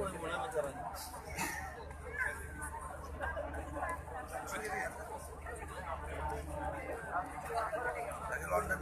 mulai caranya. Dari London.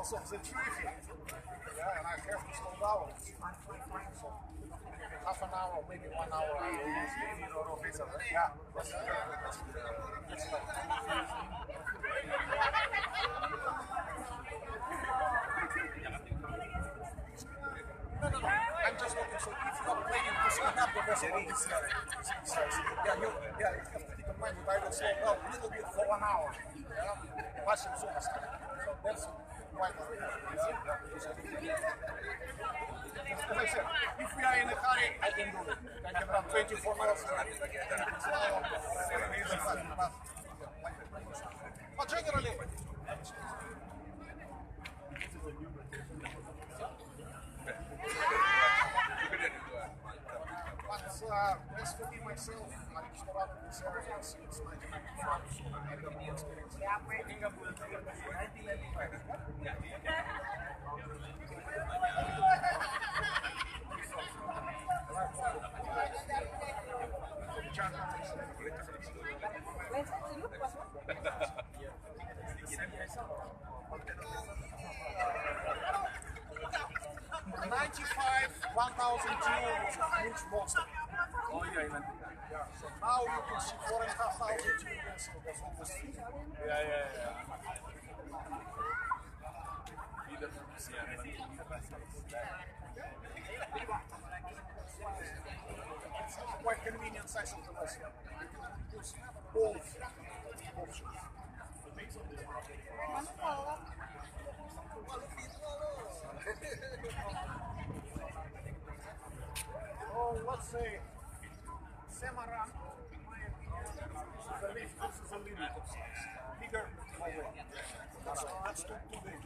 Also, it's a traffic. Yeah, and I have to slow down. So, half an hour, maybe 1 hour. Yeah, no. I'm just looking. So if you're planning to speed up the vessel on this you have to keep in mind that I will slow down a little bit for 1 hour. Yeah, passing through the stuff. So that's why. As I said, if we are in a hurry, I can do it. I can run 24 miles. But generally, as for me myself, I used to run in this area since 1995, so I have the experience. '95, 1002 was a huge monster. Oh yeah, yeah. So now you can see 4,500 units of the homeless. Yeah. It's quite convenient size of the vessel. You can use both options. Oh, let's say Semaran, in my opinion, this is a limited size. Bigger, no way. That's too big.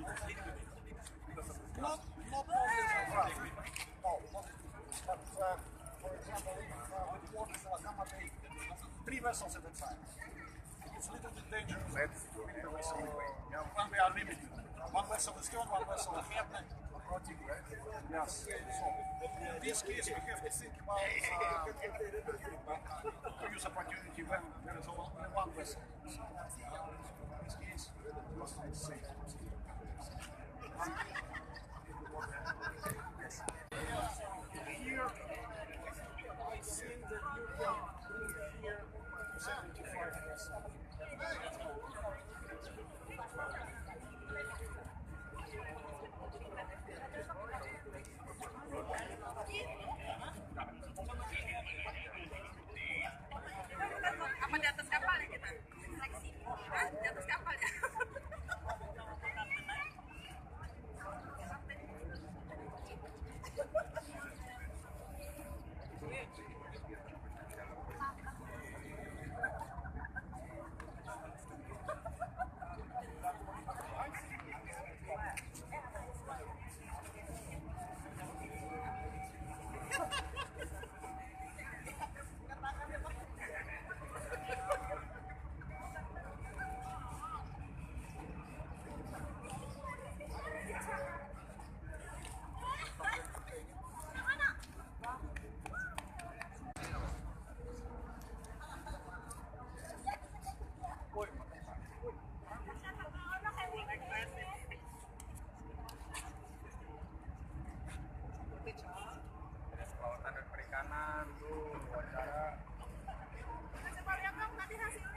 Not only Semaran. No, but for example, if the waters will accommodate 3 vessels at a time. It's a little bit dangerous with the vessel when we are limited. One vessel is stern, one vessel ahead, approaching. Yes. So in this case, we have to think about to use opportunity when there is only one vessel. So in this case, we must be safe. Here, I think that you can bring here 75 vessels. Apa di atas kapal ya kita? Seleksi. Hah? Di atas kapal ya? Coba lihat dong tadi hasilnya.